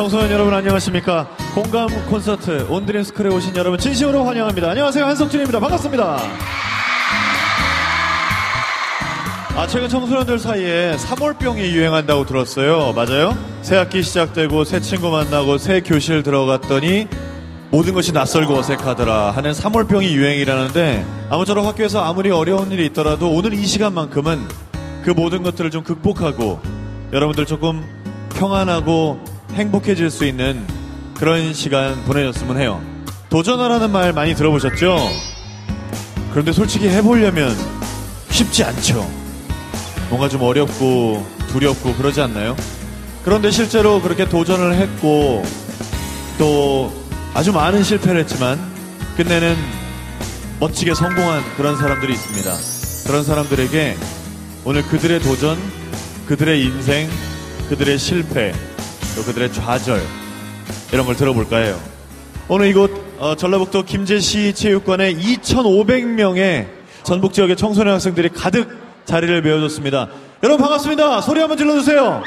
청소년 여러분 안녕하십니까. 공감 콘서트 온드림스쿨에 오신 여러분 진심으로 환영합니다. 안녕하세요, 한석준입니다. 반갑습니다. 최근 청소년들 사이에 3월병이 유행한다고 들었어요. 맞아요? 새 학기 시작되고 새 친구 만나고 새 교실 들어갔더니 모든 것이 낯설고 어색하더라 하는 3월병이 유행이라는데, 아무쪼록 학교에서 아무리 어려운 일이 있더라도 오늘 이 시간만큼은 그 모든 것들을 좀 극복하고 여러분들 조금 평안하고 행복해질 수 있는 그런 시간 보내셨으면 해요. 도전하라는 말 많이 들어보셨죠? 그런데 솔직히 해보려면 쉽지 않죠. 뭔가 좀 어렵고 두렵고 그러지 않나요? 그런데 실제로 그렇게 도전을 했고 또 아주 많은 실패를 했지만 끝내는 멋지게 성공한 그런 사람들이 있습니다. 그런 사람들에게 오늘 그들의 도전, 그들의 인생, 그들의 실패, 또 그들의 좌절, 이런 걸 들어볼까 해요. 오늘 이곳 전라북도 김제시 체육관에 2,500명의 전북 지역의 청소년 학생들이 가득 자리를 메워줬습니다. 여러분 반갑습니다. 소리 한번 질러주세요.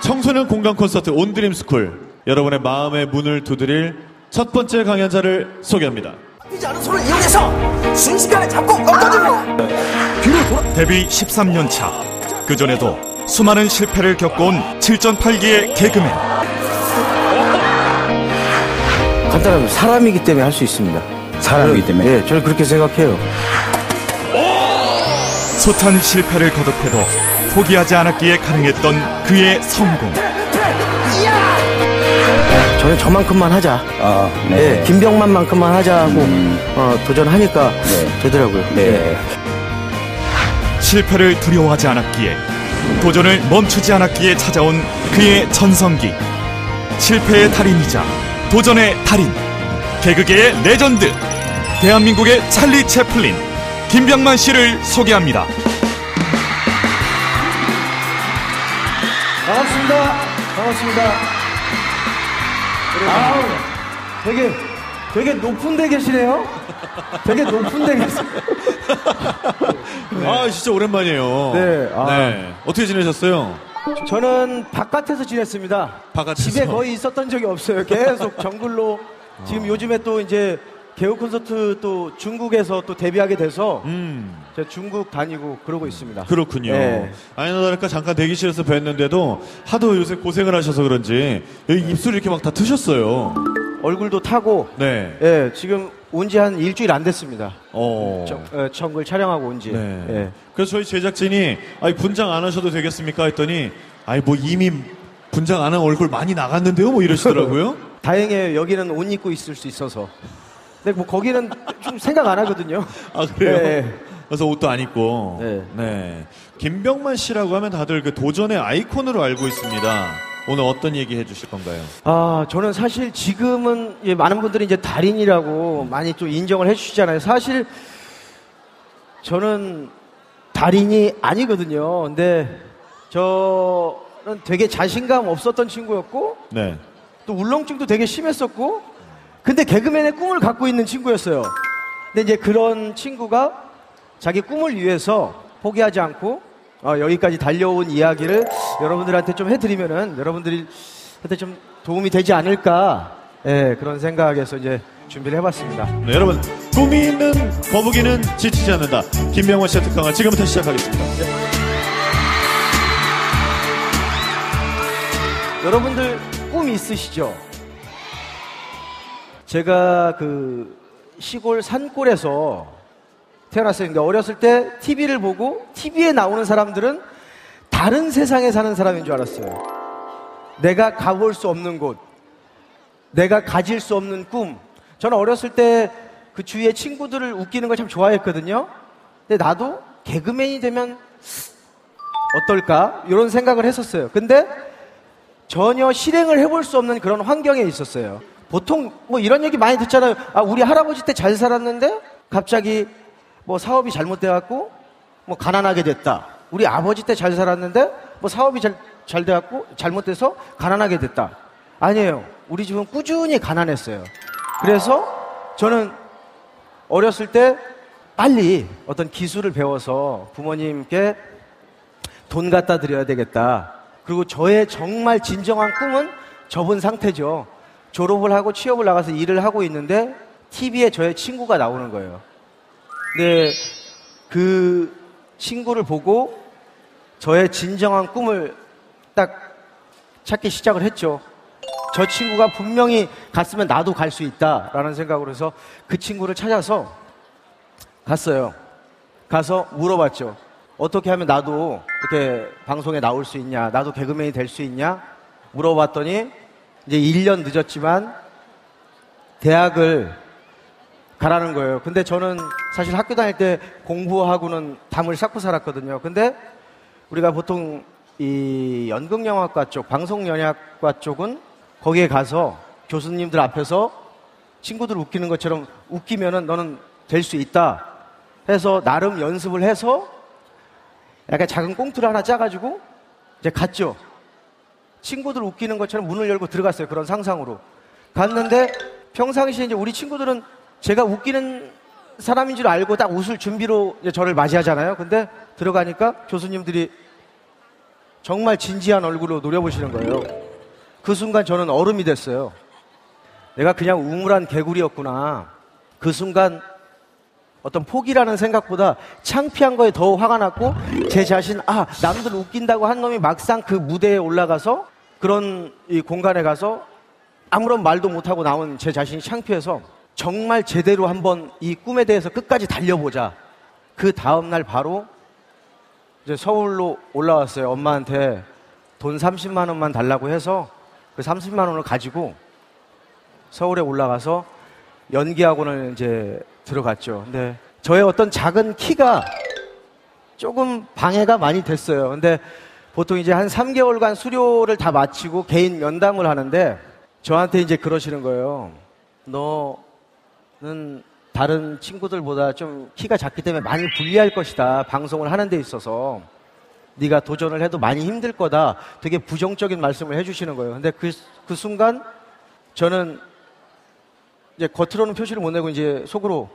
청소년 공감 콘서트 온드림스쿨, 여러분의 마음의 문을 두드릴 첫 번째 강연자를 소개합니다. 이지 않은 손을 이용해서 순식간에 잡고 꺾어줍니다. 뒤로 돌아. 데뷔 13년 차. 그전에도 수많은 실패를 겪어온 7.8기의 개그맨. 간단하면 사람이기 때문에 할 수 있습니다. 사람이기 때문에? 네, 저는 그렇게 생각해요. 숱한 실패를 거듭해도 포기하지 않았기에 가능했던 그의 성공. 저는 저만큼만 하자. 네. 네, 김병만만큼만 하자 하고 도전하니까 되더라고요. 네. 실패를 두려워하지 않았기에, 도전을 멈추지 않았기에 찾아온 그의 전성기. 실패의 달인이자 도전의 달인, 개그계의 레전드, 대한민국의 찰리 채플린, 김병만 씨를 소개합니다. 반갑습니다. 반갑습니다. 아우, 되게 높은 데 계시네요. 되게 높은 데 계세요. 진짜 오랜만이에요. 네. 네. 어떻게 지내셨어요? 저는 바깥에서 지냈습니다. 바깥에서? 집에 거의 있었던 적이 없어요. 계속 정글로. 지금 요즘에 또 이제 개그 콘서트 또 중국에서 또 데뷔하게 돼서 제가 중국 다니고 그러고 있습니다. 그렇군요. 네. 아니나 다를까 잠깐 대기실에서 뵀는데도 하도 요새 고생을 하셔서 그런지 여기 입술이 이렇게 막 다 트셨어요. 얼굴도 타고. 네. 예, 지금 온 지 한 일주일 안 됐습니다. 정글 촬영하고 온 지. 네. 예. 그래서 저희 제작진이 분장 안 하셔도 되겠습니까 했더니 뭐 이미 분장 안 한 얼굴 많이 나갔는데요 뭐 이러시더라고요. 다행이에요. 여기는 옷 입고 있을 수 있어서. 근데 뭐 거기는 좀 생각 안 하거든요. 그래요? 네. 그래서 옷도 안 입고. 네. 네. 김병만 씨라고 하면 다들 그 도전의 아이콘으로 알고 있습니다. 오늘 어떤 얘기 해주실 건가요? 저는 사실 지금은 많은 분들이 이제 달인이라고 많이 좀 인정을 해주시잖아요. 사실 저는 달인이 아니거든요. 근데 저는 되게 자신감 없었던 친구였고, 네. 또 울렁증도 되게 심했었고, 근데 개그맨의 꿈을 갖고 있는 친구였어요. 근데 이제 그런 친구가 자기 꿈을 위해서 포기하지 않고 여기까지 달려온 이야기를 여러분들한테 좀 해드리면은 여러분들한테 좀 도움이 되지 않을까, 그런 생각에서 이제 준비를 해봤습니다. 네, 여러분, 꿈이 있는 거북이는 지치지 않는다. 김병만 씨의 특강을 지금부터 시작하겠습니다. 여러분들 꿈 있으시죠? 제가 그 시골 산골에서 태어났어요. 근데 어렸을 때 TV를 보고 TV에 나오는 사람들은 다른 세상에 사는 사람인 줄 알았어요. 내가 가볼 수 없는 곳, 내가 가질 수 없는 꿈. 저는 어렸을 때 그 주위의 친구들을 웃기는 걸 참 좋아했거든요. 근데 나도 개그맨이 되면 어떨까? 이런 생각을 했었어요. 근데 전혀 실행을 해볼 수 없는 그런 환경에 있었어요. 보통 뭐 이런 얘기 많이 듣잖아요. 우리 할아버지 때 잘 살았는데 갑자기 뭐 사업이 잘못돼갖고 뭐 가난하게 됐다. 우리 아버지 때 잘 살았는데 뭐 사업이 잘 돼갖고 잘못돼서 가난하게 됐다. 아니에요. 우리 집은 꾸준히 가난했어요. 그래서 저는 어렸을 때 빨리 어떤 기술을 배워서 부모님께 돈 갖다 드려야 되겠다. 그리고 저의 정말 진정한 꿈은 접은 상태죠. 졸업을 하고 취업을 나가서 일을 하고 있는데 TV에 저의 친구가 나오는 거예요. 근데 그 친구를 보고 저의 진정한 꿈을 딱 찾기 시작을 했죠. 저 친구가 분명히 갔으면 나도 갈 수 있다라는 생각으로 해서 그 친구를 찾아서 갔어요. 가서 물어봤죠. 어떻게 하면 나도 이렇게 방송에 나올 수 있냐, 나도 개그맨이 될 수 있냐 물어봤더니 이제 1년 늦었지만 대학을 가라는 거예요. 근데 저는 사실 학교 다닐 때 공부하고는 담을 쌓고 살았거든요. 근데 우리가 보통 이 연극영화과 쪽, 방송연예학과 쪽은 거기에 가서 교수님들 앞에서 친구들 웃기는 것처럼 웃기면은 너는 될 수 있다 해서 나름 연습을 해서 약간 작은 꽁트를 하나 짜가지고 이제 갔죠. 친구들 웃기는 것처럼 문을 열고 들어갔어요. 그런 상상으로. 갔는데 평상시에 이제 우리 친구들은 제가 웃기는 사람인 줄 알고 딱 웃을 준비로 이제 저를 맞이하잖아요. 근데 들어가니까 교수님들이 정말 진지한 얼굴로 노려보시는 거예요. 그 순간 저는 얼음이 됐어요. 내가 그냥 우물한 개구리였구나. 그 순간 어떤 포기라는 생각보다 창피한 거에 더 화가 났고 제 자신, 남들 웃긴다고 한 놈이 막상 그 무대에 올라가서 그런 이 공간에 가서 아무런 말도 못하고 나온 제 자신이 창피해서 정말 제대로 한번 이 꿈에 대해서 끝까지 달려보자. 그 다음날 바로 이제 서울로 올라왔어요. 엄마한테 돈 30만 원만 달라고 해서 그 30만 원을 가지고 서울에 올라가서 연기학원을 이제 들어갔죠. 근데 저의 어떤 작은 키가 조금 방해가 많이 됐어요. 근데 보통 이제 한 3개월간 수료를 다 마치고 개인 면담을 하는데 저한테 이제 그러시는 거예요. 너는 다른 친구들보다 좀 키가 작기 때문에 많이 불리할 것이다. 방송을 하는 데 있어서. 네가 도전을 해도 많이 힘들 거다. 되게 부정적인 말씀을 해주시는 거예요. 근데 그 순간 저는 이제 겉으로는 표시를 못 내고 이제 속으로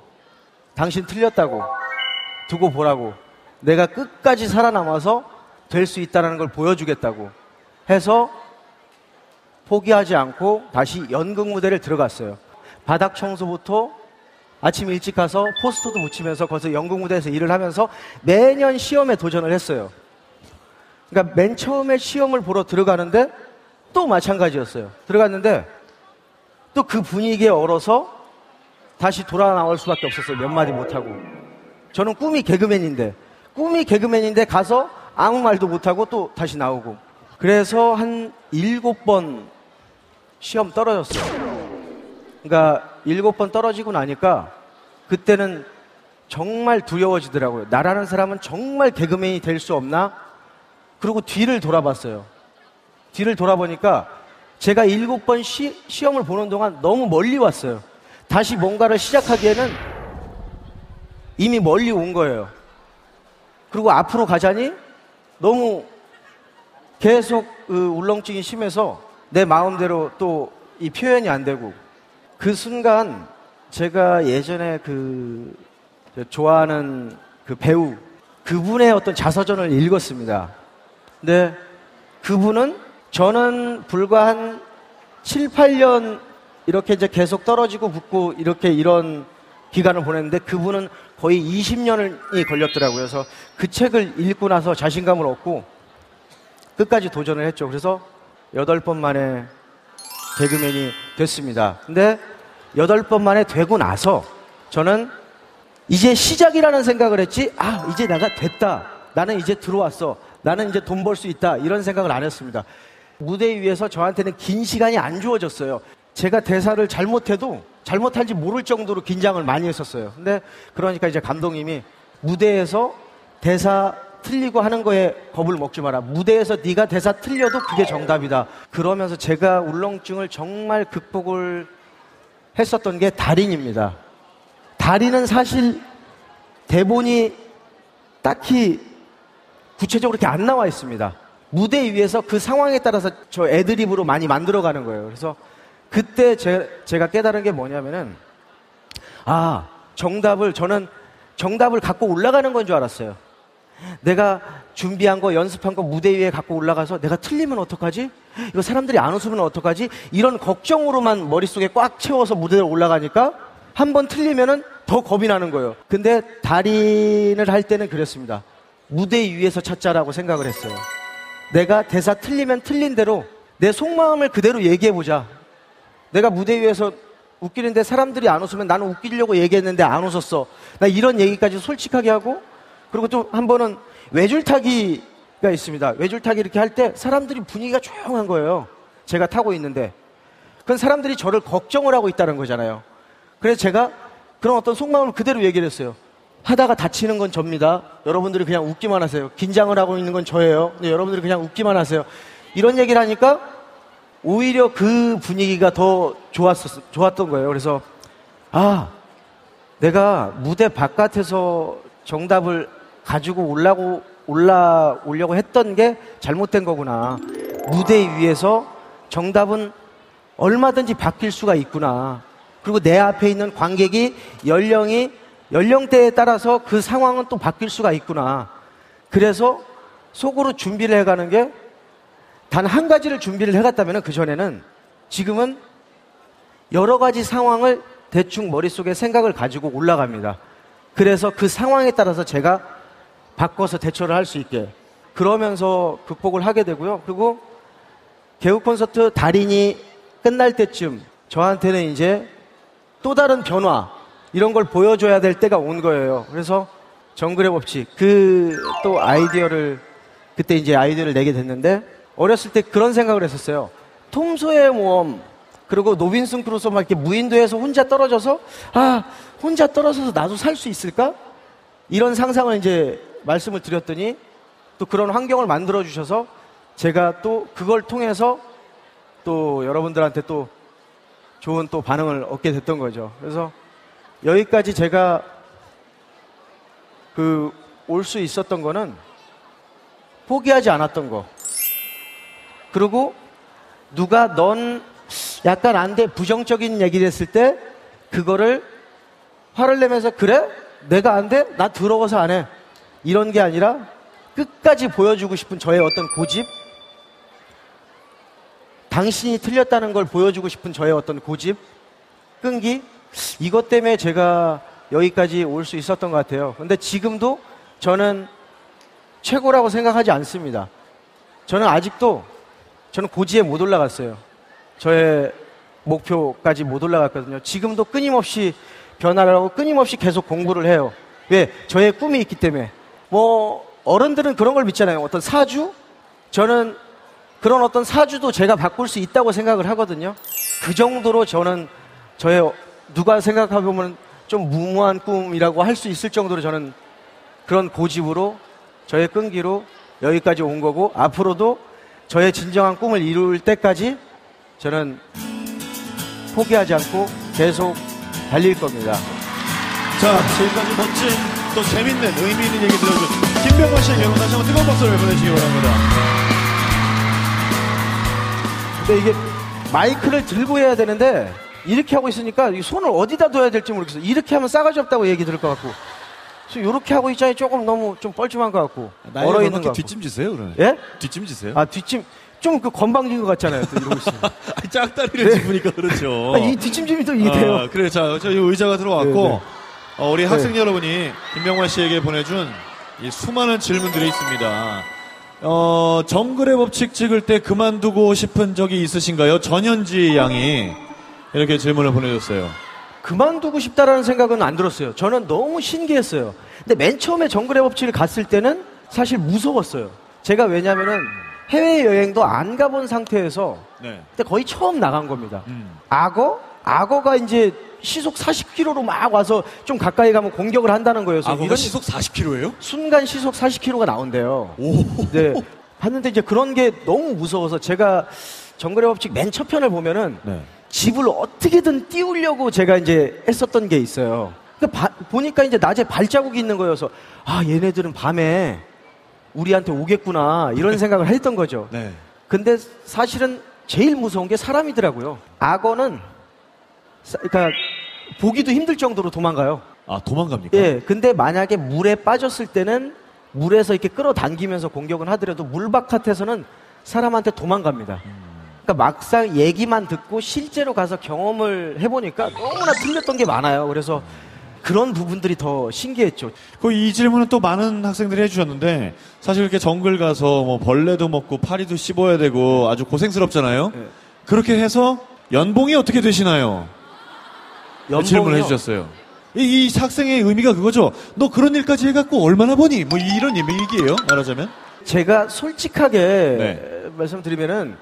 당신 틀렸다고 두고 보라고 내가 끝까지 살아남아서 될 수 있다는 걸 보여주겠다고 해서 포기하지 않고 다시 연극 무대를 들어갔어요. 바닥 청소부터 아침 일찍 가서 포스터도 붙이면서 거기서 연극 무대에서 일을 하면서 매년 시험에 도전을 했어요. 그러니까 맨 처음에 시험을 보러 들어가는데 또 마찬가지였어요. 들어갔는데 또 그 분위기에 얼어서 다시 돌아 나올 수밖에 없었어요. 몇 마디 못하고. 저는 꿈이 개그맨인데 가서 아무 말도 못하고 또 다시 나오고. 그래서 한 7번 시험 떨어졌어요. 그러니까 7번 떨어지고 나니까 그때는 정말 두려워지더라고요. 나라는 사람은 정말 개그맨이 될 수 없나? 그리고 뒤를 돌아봤어요. 뒤를 돌아보니까 제가 7번 시험을 보는 동안 너무 멀리 왔어요. 다시 뭔가를 시작하기에는 이미 멀리 온 거예요. 그리고 앞으로 가자니 너무 계속 울렁증이 심해서 내 마음대로 또 이 표현이 안 되고 그 순간 제가 예전에 좋아하는 그 배우 그분의 어떤 자서전을 읽었습니다. 근데 그분은 저는 불과 한 7, 8년 이렇게 이제 계속 떨어지고 붙고 이런 기간을 보냈는데 그분은 거의 20년이 걸렸더라고요. 그래서 그 책을 읽고 나서 자신감을 얻고 끝까지 도전을 했죠. 그래서 8번 만에 개그맨이 됐습니다. 근데 8번 만에 되고 나서 저는 이제 시작이라는 생각을 했지, 이제 내가 됐다. 나는 이제 들어왔어. 나는 이제 돈 벌 수 있다. 이런 생각을 안 했습니다. 무대 위에서 저한테는 긴 시간이 안 주어졌어요. 제가 대사를 잘못해도 잘못한지 모를 정도로 긴장을 많이 했었어요. 근데 그러니까 이제 감독님이 무대에서 대사 틀리고 하는 거에 겁을 먹지 마라. 무대에서 네가 대사 틀려도 그게 정답이다. 그러면서 제가 울렁증을 정말 극복을 했었던 게 달인입니다. 달인은 사실 대본이 딱히 구체적으로 이렇게 안 나와 있습니다. 무대 위에서 그 상황에 따라서 저 애드립으로 많이 만들어가는 거예요. 그래서 그때 제가 깨달은 게 뭐냐면은 저는 정답을 갖고 올라가는 건 줄 알았어요. 내가 준비한 거, 연습한 거 무대 위에 갖고 올라가서 내가 틀리면 어떡하지? 이거 사람들이 안 웃으면 어떡하지? 이런 걱정으로만 머릿속에 꽉 채워서 무대에 올라가니까 한 번 틀리면은 더 겁이 나는 거예요. 근데 달인을 할 때는 그랬습니다. 무대 위에서 찾자라고 생각을 했어요. 내가 대사 틀리면 틀린 대로 내 속마음을 그대로 얘기해보자. 내가 무대 위에서 웃기는데 사람들이 안 웃으면 나는 웃기려고 얘기했는데 안 웃었어. 나 이런 얘기까지 솔직하게 하고, 그리고 또 한 번은 외줄타기가 있습니다. 외줄타기 이렇게 할 때 사람들이 분위기가 조용한 거예요. 제가 타고 있는데. 그건 사람들이 저를 걱정을 하고 있다는 거잖아요. 그래서 제가 그런 어떤 속마음을 그대로 얘기를 했어요. 하다가 다치는 건 접니다. 여러분들이 그냥 웃기만 하세요. 긴장을 하고 있는 건 저예요. 근데 여러분들이 그냥 웃기만 하세요. 이런 얘기를 하니까 오히려 그 분위기가 더 좋았던 거예요. 그래서 내가 무대 바깥에서 정답을 가지고 올라오려고 했던 게 잘못된 거구나. 무대 위에서 정답은 얼마든지 바뀔 수가 있구나. 그리고 내 앞에 있는 관객이 연령대에 따라서 그 상황은 또 바뀔 수가 있구나. 그래서 속으로 준비를 해가는 게, 단 한 가지를 준비를 해갔다면 그전에는, 지금은 여러 가지 상황을 대충 머릿속에 생각을 가지고 올라갑니다. 그래서 그 상황에 따라서 제가 바꿔서 대처를 할 수 있게, 그러면서 극복을 하게 되고요. 그리고 개국 콘서트 달인이 끝날 때쯤 저한테는 이제 또 다른 변화, 이런 걸 보여줘야 될 때가 온 거예요. 그래서 정글의 법칙, 또 아이디어를, 그때 이제 아이디어를 내게 됐는데, 어렸을 때 그런 생각을 했었어요. 톰 소의 모험, 그리고 노빈슨 크루소 막 이렇게 무인도에서 혼자 떨어져서, 혼자 떨어져서 나도 살 수 있을까? 이런 상상을 이제 말씀을 드렸더니, 또 그런 환경을 만들어 주셔서 제가 또 그걸 통해서 또 여러분들한테 또 좋은 또 반응을 얻게 됐던 거죠. 그래서 여기까지 제가 올 수 있었던 거는 포기하지 않았던 거. 그리고 누가 넌 약간 안 돼, 부정적인 얘기를 했을 때 그거를 화를 내면서, 그래? 내가 안 돼? 나 더러워서 안 해. 이런 게 아니라 끝까지 보여주고 싶은 저의 어떤 고집, 당신이 틀렸다는 걸 보여주고 싶은 저의 어떤 고집, 끈기, 이것 때문에 제가 여기까지 올 수 있었던 것 같아요. 근데 지금도 저는 최고라고 생각하지 않습니다. 저는 아직도 고지에 못 올라갔어요. 저의 목표까지 못 올라갔거든요. 지금도 끊임없이 변화를 하고 끊임없이 계속 공부를 해요. 왜? 저의 꿈이 있기 때문에. 어른들은 그런 걸 믿잖아요. 어떤 사주? 저는 그런 어떤 사주도 제가 바꿀 수 있다고 생각을 하거든요. 그 정도로 저는 누가 생각해보면 좀 무모한 꿈이라고 할 수 있을 정도로 저는 그런 고집으로, 저의 끈기로 여기까지 온 거고, 앞으로도 저의 진정한 꿈을 이룰 때까지 저는 포기하지 않고 계속 달릴 겁니다. 자, 지금까지 멋진 또 재밌는 의미 있는 얘기 들어준 김병관 씨에게 다시 한번 뜨거운 박수를 보내주시기 바랍니다. 근데 이게 마이크를 들고 해야 되는데 이렇게 하고 있으니까 이 손을 어디다 둬야 될지 모르겠어요. 이렇게 하면 싸가지 없다고 얘기 들을 것 같고, 이렇게 하고 있자니 조금 너무 좀 뻘쭘한 것 같고, 얼어 있는 것 같고. 뒷짐지세요, 그러면? 예? 뒷짐지세요? 뒷짐 좀 건방진 것 같잖아요. 또 이러고 있으면. 짝다리를 짚으니까 그렇죠. 이 뒷짐짐이 또 이게 돼요. 그래, 자, 저희 의자가 들어왔고, 네. 우리 학생 여러분이 김병관 씨에게 보내준 이 수많은 질문들이 있습니다. 정글의 법칙 찍을 때 그만두고 싶은 적이 있으신가요? 전현지 양이 이렇게 질문을 보내줬어요. 그만두고 싶다라는 생각은 안 들었어요. 저는 너무 신기했어요. 근데 맨 처음에 정글의 법칙을 갔을 때는 사실 무서웠어요. 제가 왜냐면은 해외여행도 안 가본 상태에서 네. 그때 거의 처음 나간 겁니다. 악어가 이제 시속 40km로 막 와서 좀 가까이 가면 공격을 한다는 거예요. 악어가 시속 40km예요? 순간 시속 40km가 나온대요. 네. 봤는데 이제 그런 게 너무 무서워서 제가 정글의 법칙 맨 첫 편을 보면은 네. 집을 어떻게든 띄우려고 제가 이제 했었던 게 있어요. 근데 보니까 이제 낮에 발자국이 있는 거여서, 얘네들은 밤에 우리한테 오겠구나, 이런 생각을 했던 거죠. 네. 근데 사실은 제일 무서운 게 사람이더라고요. 악어는 그러니까 보기도 힘들 정도로 도망가요. 도망갑니까? 예. 근데 만약에 물에 빠졌을 때는 물에서 이렇게 끌어당기면서 공격은 하더라도 물 바깥에서는 사람한테 도망갑니다. 그러니까 막상 얘기만 듣고 실제로 가서 경험을 해보니까 너무나 틀렸던 게 많아요. 그래서 그런 부분들이 더 신기했죠. 이 질문은 또 많은 학생들이 해주셨는데 사실 이렇게 정글 가서 뭐 벌레도 먹고 파리도 씹어야 되고 아주 고생스럽잖아요. 네. 그렇게 해서 연봉이 어떻게 되시나요? 질문을 해주셨어요. 이 학생의 의미가 그거죠. 너 그런 일까지 해갖고 얼마나 버니? 뭐 이런 얘기예요. 말하자면. 제가 솔직하게 네. 말씀드리면은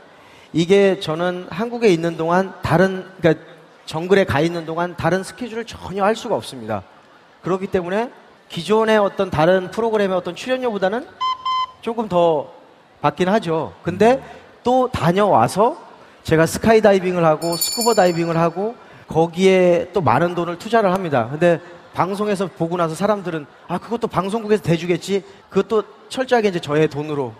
이게 저는 한국에 있는 동안 그러니까 정글에 가 있는 동안 다른 스케줄을 전혀 할 수가 없습니다. 그렇기 때문에 기존의 어떤 다른 프로그램의 어떤 출연료보다는 조금 더 받긴 하죠. 근데 또 다녀와서 제가 스카이다이빙을 하고 스쿠버 다이빙을 하고 거기에 또 많은 돈을 투자를 합니다. 근데 방송에서 보고 나서 사람들은 그것도 방송국에서 대주겠지. 그것도 철저하게 이제 저의 돈으로.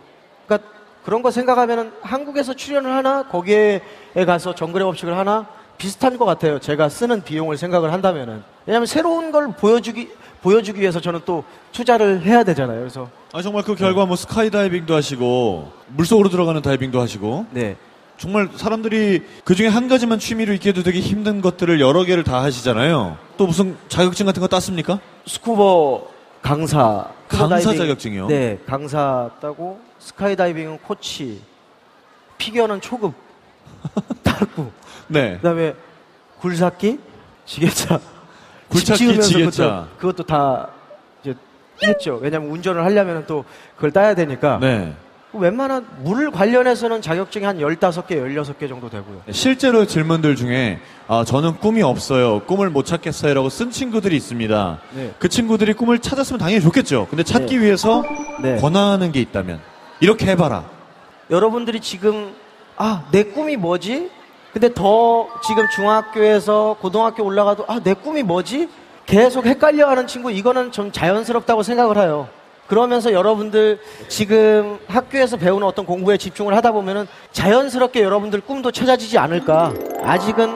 그러니까 그런 거 생각하면은 한국에서 출연을 하나 거기에 가서 정글의 법칙을 하나 비슷한 것 같아요. 제가 쓰는 비용을 생각을 한다면은. 왜냐하면 새로운 걸 보여주기 위해서 저는 또 투자를 해야 되잖아요. 그래서 정말 그 결과 뭐 스카이다이빙도 하시고 물속으로 들어가는 다이빙도 하시고. 네. 정말 사람들이 그 중에 한 가지만 취미로 있기에도 되게 힘든 것들을 여러 개를 다 하시잖아요. 또 무슨 자격증 같은 거 땄습니까? 스쿠버 강사. 강사 자격증이요? 네, 강사 따고 스카이다이빙은 코치, 피겨는 초급 따고. 네. 그다음에 굴삭기, 지게차, 굴삭기, 집 지으면서 지게차. 그것도 다 이제 했죠. 왜냐하면 운전을 하려면 또 그걸 따야 되니까. 네. 웬만한 물 관련해서는 자격증이 한 15개, 16개 정도 되고요. 실제로 질문들 중에 저는 꿈이 없어요. 꿈을 못 찾겠어요. 라고 쓴 친구들이 있습니다. 네. 그 친구들이 꿈을 찾았으면 당연히 좋겠죠. 근데 찾기 네. 위해서 네. 권하는 게 있다면 이렇게 해봐라. 여러분들이 지금 내 꿈이 뭐지? 근데 더 지금 중학교에서 고등학교 올라가도 내 꿈이 뭐지? 계속 헷갈려하는 친구 이거는 좀 자연스럽다고 생각을 해요. 그러면서 여러분들 지금 학교에서 배우는 어떤 공부에 집중을 하다 보면은 자연스럽게 여러분들 꿈도 찾아지지 않을까. 아직은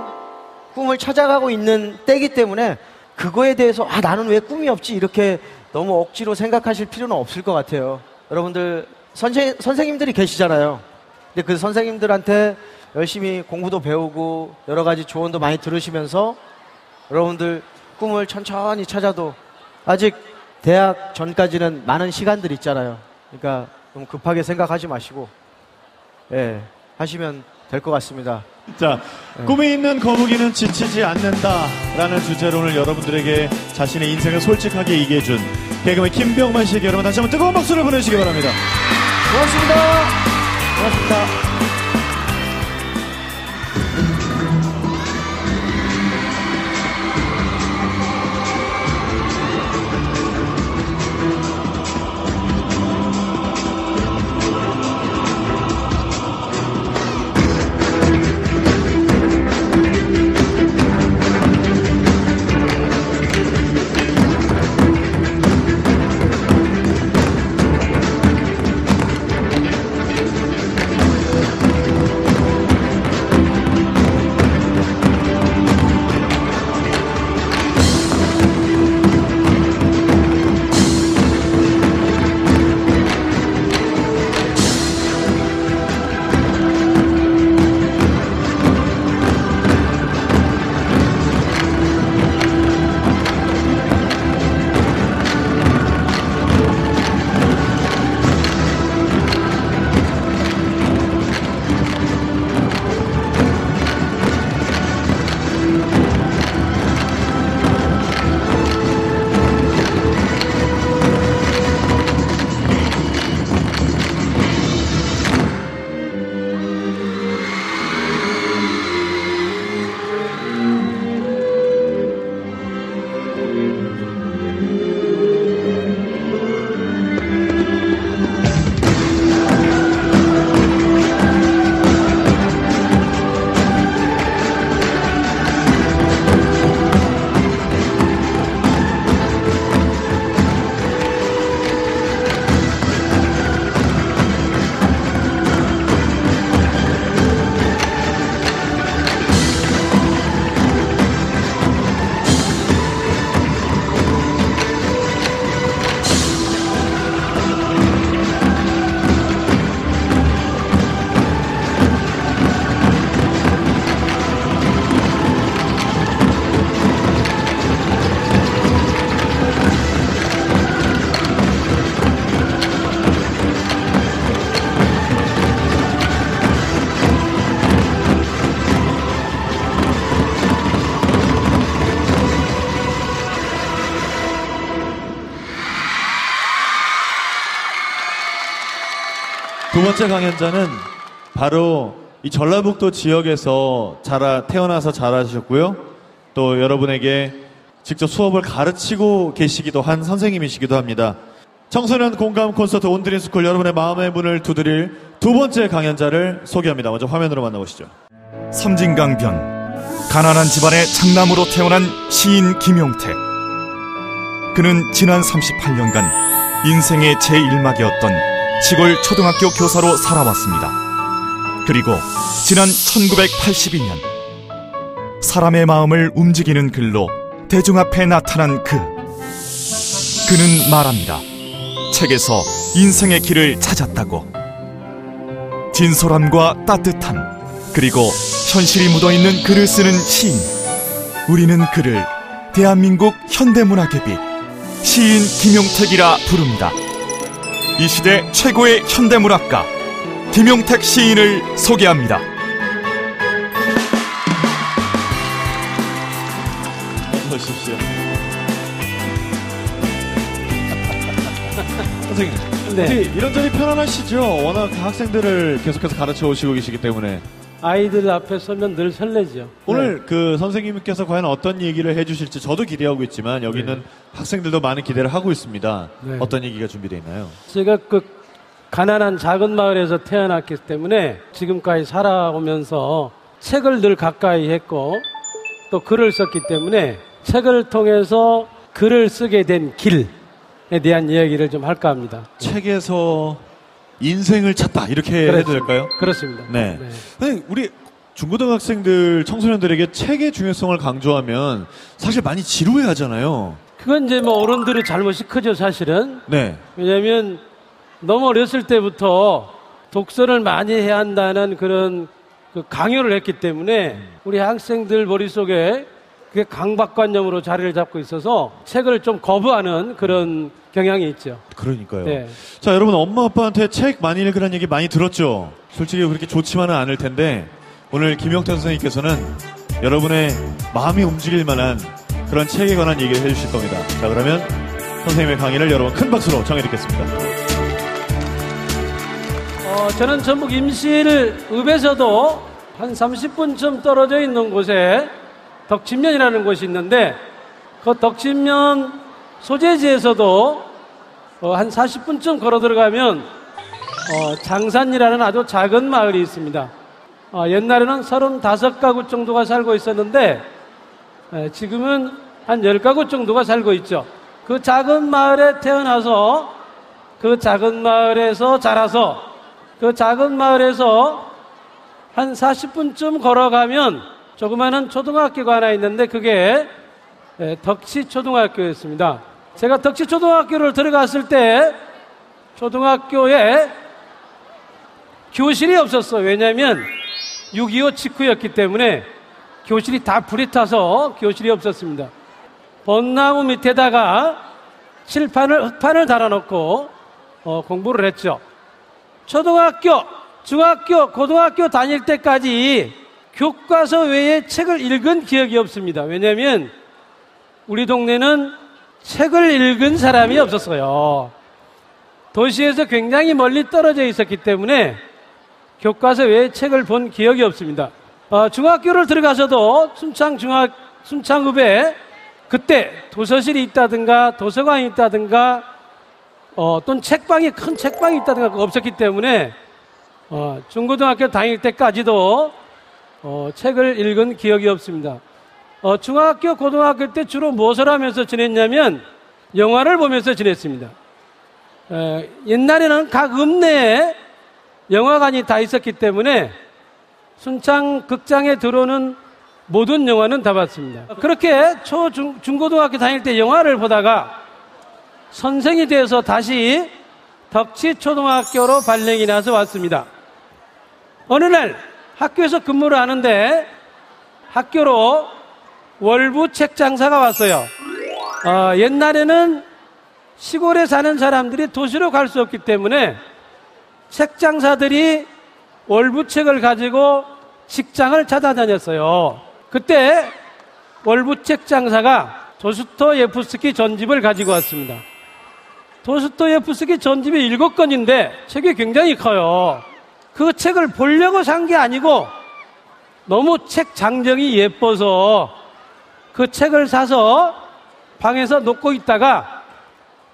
꿈을 찾아가고 있는 때이기 때문에 그거에 대해서 나는 왜 꿈이 없지 이렇게 너무 억지로 생각하실 필요는 없을 것 같아요. 여러분들 선생님들이 계시잖아요. 근데 그 선생님들한테 열심히 공부도 배우고 여러 가지 조언도 많이 들으시면서 여러분들 꿈을 천천히 찾아도 아직 대학 전까지는 많은 시간들 있잖아요. 그러니까 너무 급하게 생각하지 마시고 하시면 될 것 같습니다. 자, 꿈이 있는 거북이는 지치지 않는다라는 주제로 오늘 여러분들에게 자신의 인생을 솔직하게 얘기해준 개그맨 김병만 씨에게 여러분 다시 한번 뜨거운 박수를 보내주시기 바랍니다. 고맙습니다. 고맙습니다. 두 번째 강연자는 바로 이 전라북도 지역에서 태어나서 자라셨고요. 또 여러분에게 직접 수업을 가르치고 계시기도 한 선생님이시기도 합니다. 청소년 공감 콘서트 온드림스쿨 여러분의 마음의 문을 두드릴 두 번째 강연자를 소개합니다. 먼저 화면으로 만나보시죠. 섬진강변 가난한 집안의 장남으로 태어난 시인 김용택. 그는 지난 38년간 인생의 제1막이었던 시골 초등학교 교사로 살아왔습니다. 그리고 지난 1982년 사람의 마음을 움직이는 글로 대중 앞에 나타난 그는 말합니다. 책에서 인생의 길을 찾았다고. 진솔함과 따뜻함 그리고 현실이 묻어있는 글을 쓰는 시인. 우리는 그를 대한민국 현대문학의 빛 시인 김용택이라 부릅니다. 이 시대 최고의 현대문학가 김용택 시인을 소개합니다. 보십시오. 선생님, 네. 이런 점이 편안하시죠? 워낙 학생들을 계속해서 가르쳐 오시고 계시기 때문에. 아이들 앞에 서면 늘 설레죠. 오늘 그 선생님께서 과연 어떤 얘기를 해주실지 저도 기대하고 있지만 여기는 학생들도 많은 기대를 하고 있습니다. 네. 어떤 얘기가 준비되어 있나요? 제가 그 가난한 작은 마을에서 태어났기 때문에 지금까지 살아오면서 책을 늘 가까이 했고 또 글을 썼기 때문에 책을 통해서 글을 쓰게 된 길에 대한 이야기를 좀 할까 합니다. 책에서 인생을 찾다 이렇게 그렇죠. 해도 될까요? 그렇습니다. 네. 네. 우리 중고등학생들, 청소년들에게 책의 중요성을 강조하면 사실 많이 지루해 하잖아요. 그건 이제 뭐 어른들의 잘못이 크죠, 사실은. 네. 왜냐하면 너무 어렸을 때부터 독서를 많이 해야 한다는 그런 그 강요를 했기 때문에 우리 학생들 머릿속에 그게 강박관념으로 자리를 잡고 있어서 책을 좀 거부하는 그런 경향이 있죠. 그러니까요. 네. 자, 여러분 엄마 아빠한테 책 많이 읽으라는 얘기 많이 들었죠? 솔직히 그렇게 좋지만은 않을 텐데 오늘 김용택 선생님께서는 여러분의 마음이 움직일 만한 그런 책에 관한 얘기를 해주실 겁니다. 자, 그러면 선생님의 강의를 여러분 큰 박수로 청해 듣겠습니다. 저는 전북 임실읍에서도 한 30분쯤 떨어져 있는 곳에 덕친면이라는 곳이 있는데 그 덕친면 소재지에서도 한 40분쯤 걸어 들어가면 장산이라는 아주 작은 마을이 있습니다. 옛날에는 35가구 정도가 살고 있었는데 지금은 한 10가구 정도가 살고 있죠. 그 작은 마을에 태어나서 그 작은 마을에서 자라서 그 작은 마을에서 한 40분쯤 걸어가면 조그마한 초등학교가 하나 있는데 그게 덕시초등학교였습니다. 제가 덕시초등학교를 들어갔을 때 초등학교에 교실이 없었어요. 왜냐하면 6.25 직후였기 때문에 교실이 다 불이 타서 교실이 없었습니다. 벚나무 밑에다가 흑판을 달아놓고 공부를 했죠. 초등학교, 중학교, 고등학교 다닐 때까지 교과서 외에 책을 읽은 기억이 없습니다. 왜냐하면 우리 동네는 책을 읽은 사람이 없었어요. 도시에서 굉장히 멀리 떨어져 있었기 때문에 교과서 외에 책을 본 기억이 없습니다. 중학교를 들어가서도 순창읍에 그때 도서실이 있다든가 도서관이 있다든가 또는 큰 책방이 있다든가 없었기 때문에 중고등학교 다닐 때까지도 책을 읽은 기억이 없습니다. 중학교, 고등학교 때 주로 무엇을 하면서 지냈냐면 영화를 보면서 지냈습니다. 옛날에는 각 읍내에 영화관이 다 있었기 때문에 순창 극장에 들어오는 모든 영화는 다 봤습니다. 그렇게 중고등학교 다닐 때 영화를 보다가 선생이 돼서 다시 덕시초등학교로 발령이 나서 왔습니다. 어느 날 학교에서 근무를 하는데 학교로 월부 책 장사가 왔어요. 옛날에는 시골에 사는 사람들이 도시로 갈 수 없기 때문에 책 장사들이 월부책을 가지고 직장을 찾아다녔어요. 그때 월부책 장사가 도스토예프스키 전집을 가지고 왔습니다. 도스토예프스키 전집이 7권인데 책이 굉장히 커요. 그 책을 보려고 산 게 아니고 너무 책 장정이 예뻐서 그 책을 사서 방에서 놓고 있다가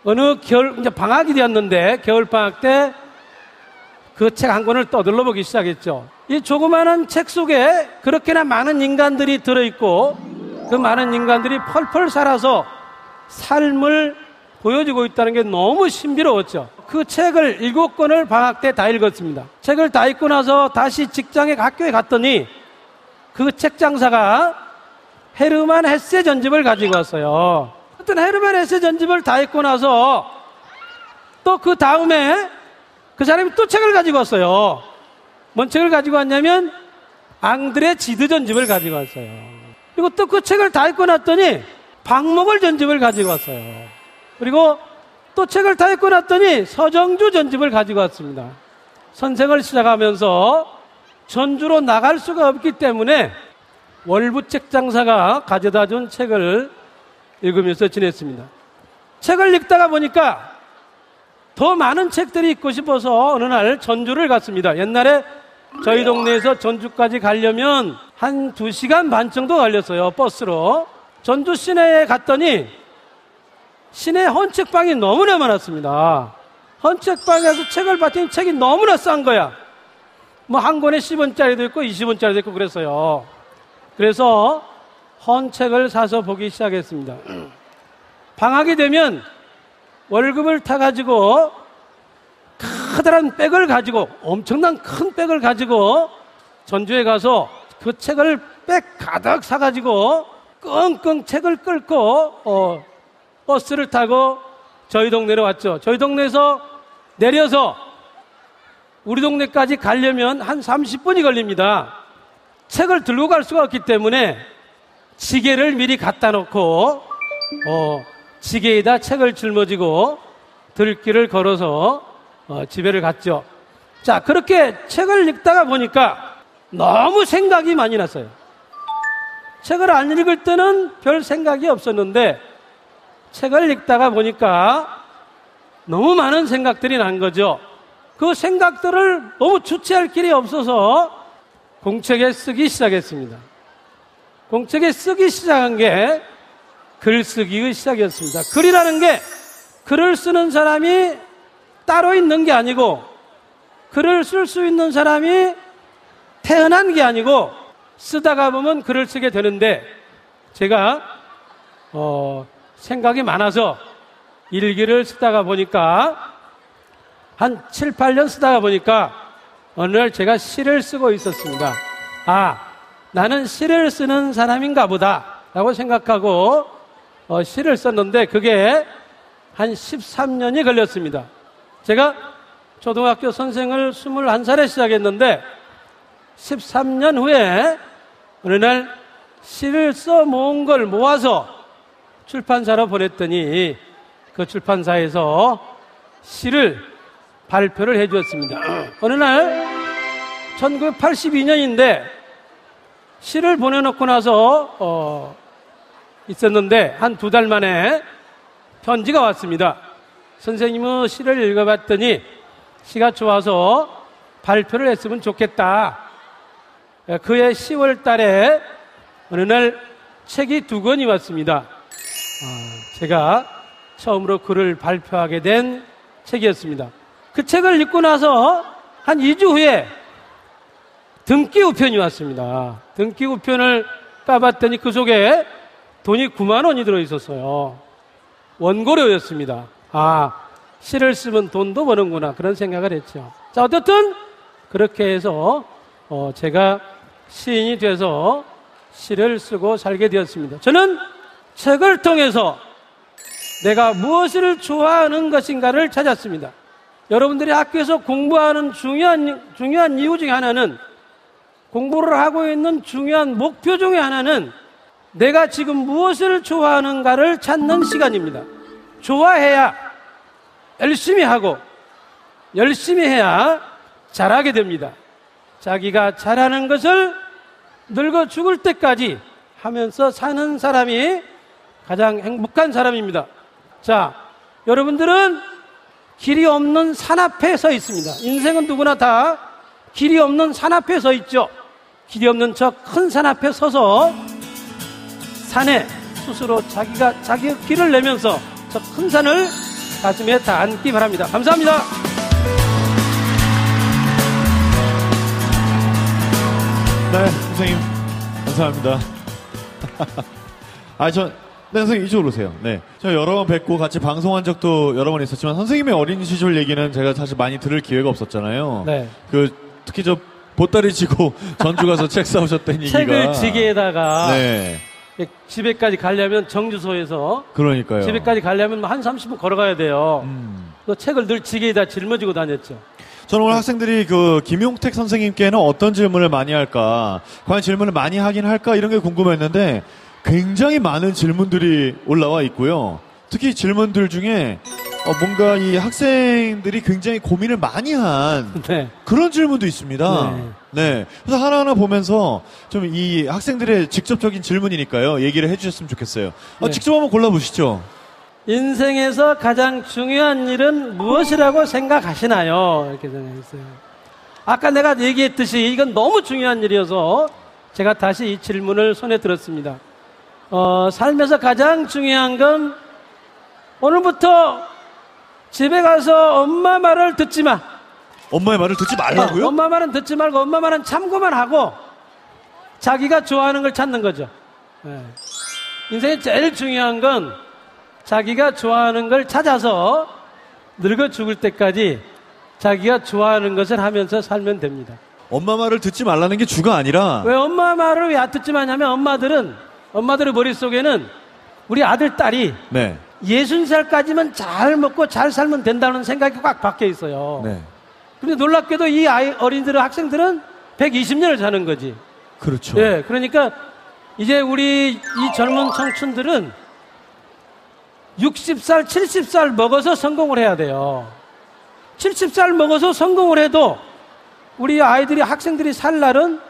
어느 겨울, 이제 방학이 되었는데 겨울방학 때 그 책 한 권을 떠들러 보기 시작했죠. 이 조그마한 책 속에 그렇게나 많은 인간들이 들어있고 그 많은 인간들이 펄펄 살아서 삶을 보여주고 있다는 게 너무 신비로웠죠. 그 책을 7권을 방학 때 다 읽었습니다. 책을 다 읽고 나서 다시 직장에 학교에 갔더니 그 책 장사가 헤르만 헤세 전집을 가지고 왔어요. 어떤 헤르만 헤세 전집을 다 읽고 나서 또 그 다음에 그 사람이 또 책을 가지고 왔어요. 뭔 책을 가지고 왔냐면 앙드레 지드 전집을 가지고 왔어요. 그리고 또 그 책을 다 읽고 났더니 박목월 전집을 가지고 왔어요. 그리고 또 책을 다 읽고 났더니 서정주 전집을 가지고 왔습니다. 선생을 시작하면서 전주로 나갈 수가 없기 때문에 월부책 장사가 가져다 준 책을 읽으면서 지냈습니다. 책을 읽다가 보니까 더 많은 책들이 읽고 싶어서 어느 날 전주를 갔습니다. 옛날에 저희 동네에서 전주까지 가려면 한 2시간 반 정도 걸렸어요. 버스로. 전주 시내에 갔더니 시내 헌책방이 너무나 많았습니다. 헌책방에서 책을 봤더니 책이 너무나 싼 거야. 뭐 한 권에 10원짜리도 있고 20원짜리도 있고 그랬어요. 그래서 헌책을 사서 보기 시작했습니다. 방학이 되면 월급을 타가지고 커다란 백을 가지고 엄청난 큰 백을 가지고 전주에 가서 그 책을 백 가득 사가지고 끙끙 책을 끌고 버스를 타고 저희 동네로 왔죠. 저희 동네에서 내려서 우리 동네까지 가려면 한 30분이 걸립니다. 책을 들고 갈 수가 없기 때문에 지게를 미리 갖다 놓고 지게에다 책을 짊어지고 들길을 걸어서 집에를 갔죠. 자, 그렇게 책을 읽다가 보니까 너무 생각이 많이 났어요. 책을 안 읽을 때는 별 생각이 없었는데 책을 읽다가 보니까 너무 많은 생각들이 난 거죠. 그 생각들을 너무 주체할 길이 없어서 공책에 쓰기 시작했습니다. 공책에 쓰기 시작한 게 글쓰기의 시작이었습니다. 글이라는 게 글을 쓰는 사람이 따로 있는 게 아니고 글을 쓸 수 있는 사람이 태어난 게 아니고 쓰다가 보면 글을 쓰게 되는데 제가 생각이 많아서 일기를 쓰다가 보니까 한 7, 8년 쓰다가 보니까 어느 날 제가 시를 쓰고 있었습니다. 아, 나는 시를 쓰는 사람인가 보다 라고 생각하고 시를 썼는데 그게 한 13년이 걸렸습니다. 제가 초등학교 선생을 21살에 시작했는데 13년 후에 어느 날 시를 써 모은 걸 모아서 출판사로 보냈더니 그 출판사에서 시를 발표를 해 주었습니다. 어느 날 1982년인데 시를 보내놓고 나서 있었는데 한 2달 만에 편지가 왔습니다. 선생님은 시를 읽어봤더니 시가 좋아서 발표를 했으면 좋겠다. 그해 10월 달에 어느 날 책이 2권이 왔습니다. 제가 처음으로 글을 발표하게 된 책이었습니다. 그 책을 읽고 나서 한 2주 후에 등기 우편이 왔습니다. 등기 우편을 까봤더니 그 속에 돈이 9만 원이 들어있었어요. 원고료였습니다. 아, 시를 쓰면 돈도 버는구나 그런 생각을 했죠. 자, 어쨌든 그렇게 해서 제가 시인이 돼서 시를 쓰고 살게 되었습니다. 저는 책을 통해서 내가 무엇을 좋아하는 것인가를 찾았습니다. 여러분들이 학교에서 공부하는 중요한 이유 중에 하나는, 공부를 하고 있는 중요한 목표 중에 하나는 내가 지금 무엇을 좋아하는가를 찾는 시간입니다. 좋아해야 열심히 하고 열심히 해야 잘하게 됩니다. 자기가 잘하는 것을 늙어 죽을 때까지 하면서 사는 사람이 가장 행복한 사람입니다. 자, 여러분들은 길이 없는 산 앞에 서 있습니다. 인생은 누구나 다 길이 없는 산 앞에 서 있죠. 길이 없는 저 큰 산 앞에 서서 산에 스스로 자기의 길을 내면서 저 큰 산을 가슴에 다 안기 바랍니다. 감사합니다. 네, 선생님 감사합니다. 네, 선생님 이쪽으로 오세요. 네, 저 여러 번 뵙고 같이 방송한 적도 여러 번 있었지만 선생님의 어린 시절 얘기는 제가 사실 많이 들을 기회가 없었잖아요. 네. 특히 저 보따리 지고 전주 가서 책 사오셨다는 얘기가. 책을 지게에다가 네. 집에까지 가려면 정주소에서 그러니까요. 집에까지 가려면 한 30분 걸어가야 돼요. 또 책을 늘 지게에다 짊어지고 다녔죠. 저는 오늘 학생들이 김용택 선생님께는 어떤 질문을 많이 할까, 과연 질문을 많이 하긴 할까 이런 게 궁금했는데 굉장히 많은 질문들이 올라와 있고요. 특히 질문들 중에 뭔가 이 학생들이 굉장히 고민을 많이 한 네. 그런 질문도 있습니다. 네. 그래서 하나하나 보면서 좀 이 학생들의 직접적인 질문이니까요. 얘기를 해주셨으면 좋겠어요. 네. 직접 한번 골라보시죠. 인생에서 가장 중요한 일은 무엇이라고 생각하시나요? 이렇게 생각했어요. 아까 내가 얘기했듯이 이건 너무 중요한 일이어서 제가 다시 이 질문을 손에 들었습니다. 삶에서 가장 중요한 건 오늘부터 집에 가서 엄마 말을 듣지 마. 엄마의 말을 듣지 말라고요? 엄마 말은 듣지 말고 엄마 말은 참고만 하고 자기가 좋아하는 걸 찾는 거죠. 네. 인생에 제일 중요한 건 자기가 좋아하는 걸 찾아서 늙어 죽을 때까지 자기가 좋아하는 것을 하면서 살면 됩니다. 엄마 말을 듣지 말라는 게 주가 아니라 왜 엄마 말을 왜 듣지 마냐면 엄마들의 머릿속에는 우리 아들, 딸이 네. 60살까지만 잘 먹고 잘 살면 된다는 생각이 꽉 박혀 있어요. 네. 근데 놀랍게도 이 어린이들, 학생들은 120년을 사는 거지. 그렇죠. 예, 그러니까 이제 우리 이 젊은 청춘들은 60살, 70살 먹어서 성공을 해야 돼요. 70살 먹어서 성공을 해도 우리 아이들이, 학생들이 살 날은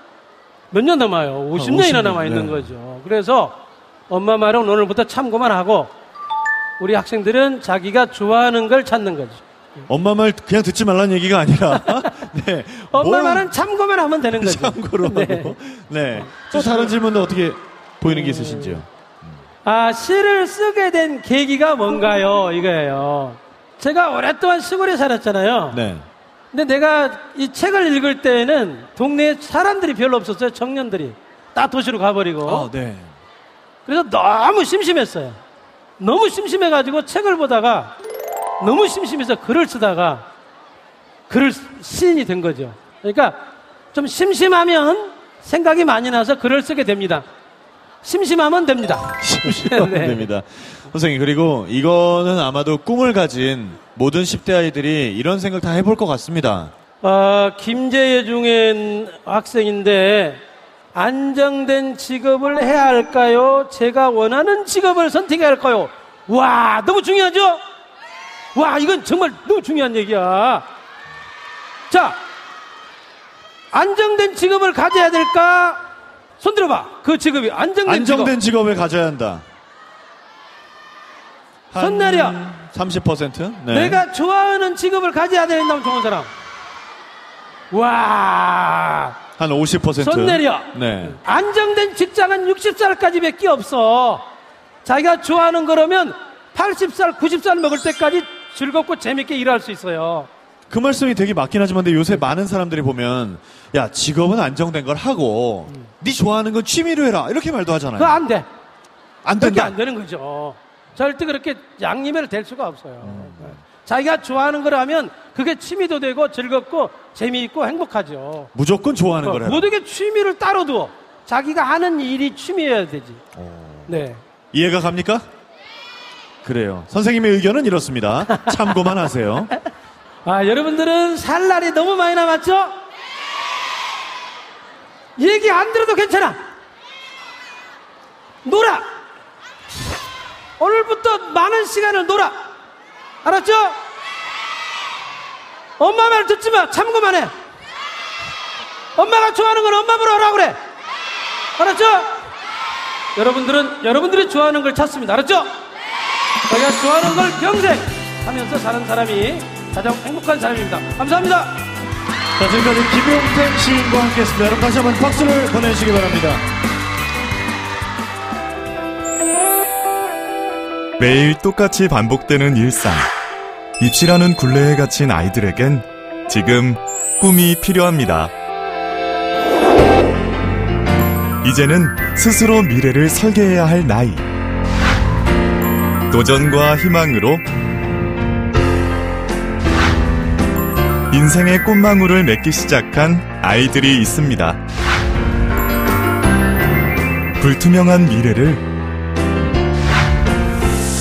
몇 년 남아요? 50년이나 50년, 남아있는 네. 거죠. 그래서 엄마 말은 오늘부터 참고만 하고 우리 학생들은 자기가 좋아하는 걸 찾는 거죠. 엄마 말 그냥 듣지 말라는 얘기가 아니라 네. 엄마 말은 참고만 하면 되는 거죠. 참고로 네. 하고. 네. 또 다른 질문도 어떻게 보이는 게 있으신지요? 시를 쓰게 된 계기가 뭔가요? 이거예요. 제가 오랫동안 시골에 살았잖아요. 네. 근데 내가 이 책을 읽을 때에는 동네에 사람들이 별로 없었어요. 청년들이. 다 도시로 가버리고. 네. 그래서 너무 심심했어요. 너무 심심해가지고 책을 보다가 너무 심심해서 글을 쓰다가 시인이 된 거죠. 그러니까 좀 심심하면 생각이 많이 나서 글을 쓰게 됩니다. 심심하면 됩니다. 심심하면 네. 됩니다. 선생님, 그리고 이거는 아마도 꿈을 가진 모든 10대 아이들이 이런 생각 다 해볼 것 같습니다. 김재예 중에 학생인데 안정된 직업을 해야 할까요? 제가 원하는 직업을 선택해야 할까요? 와, 너무 중요하죠? 와, 이건 정말 너무 중요한 얘기야. 자, 안정된 직업을 가져야 될까? 손 들어봐. 그 직업이 안정된 직업을 가져야 한다. 손 내려. 30%? 네. 내가 좋아하는 직업을 가져야 된다면 좋은 사람. 와. 한 50%. 손 내려. 네. 안정된 직장은 60살까지 밖에 없어. 자기가 좋아하는 거라면 80살, 90살 먹을 때까지 즐겁고 재밌게 일할 수 있어요. 그 말씀이 되게 맞긴 하지만 근데 요새 많은 사람들이 보면 야, 직업은 안정된 걸 하고 네 좋아하는 건 취미로 해라. 이렇게 말도 하잖아요. 그거 안 돼. 안 그렇게 된다. 안 되는 거죠. 절대 그렇게 양립을 될 수가 없어요. 자기가 좋아하는 걸 하면 그게 취미도 되고 즐겁고 재미있고 행복하죠. 무조건 좋아하는 걸 해라. 모든 게 취미를 따로 두어. 자기가 하는 일이 취미여야 되지. 네. 이해가 갑니까? 그래요. 선생님의 의견은 이렇습니다. 참고만 하세요. 여러분들은 살 날이 너무 많이 남았죠? 얘기 안 들어도 괜찮아. 놀아. 오늘부터 많은 시간을 놀아. 알았죠? 엄마 말 듣지 마. 참고만 해. 엄마가 좋아하는 건 엄마 보러 하라고 그래. 알았죠? 여러분들은 여러분들이 좋아하는 걸 찾습니다. 알았죠? 자기가 좋아하는 걸 평생 하면서 사는 사람이 가장 행복한 삶입니다. 감사합니다. 자, 지금까지 김용택 시인과 함께했습니다. 여러분 다시 한번 박수를 보내주시기 바랍니다. 매일 똑같이 반복되는 일상. 입시라는 굴레에 갇힌 아이들에겐 지금 꿈이 필요합니다. 이제는 스스로 미래를 설계해야 할 나이. 도전과 희망으로 인생의 꽃망울을 맺기 시작한 아이들이 있습니다. 불투명한 미래를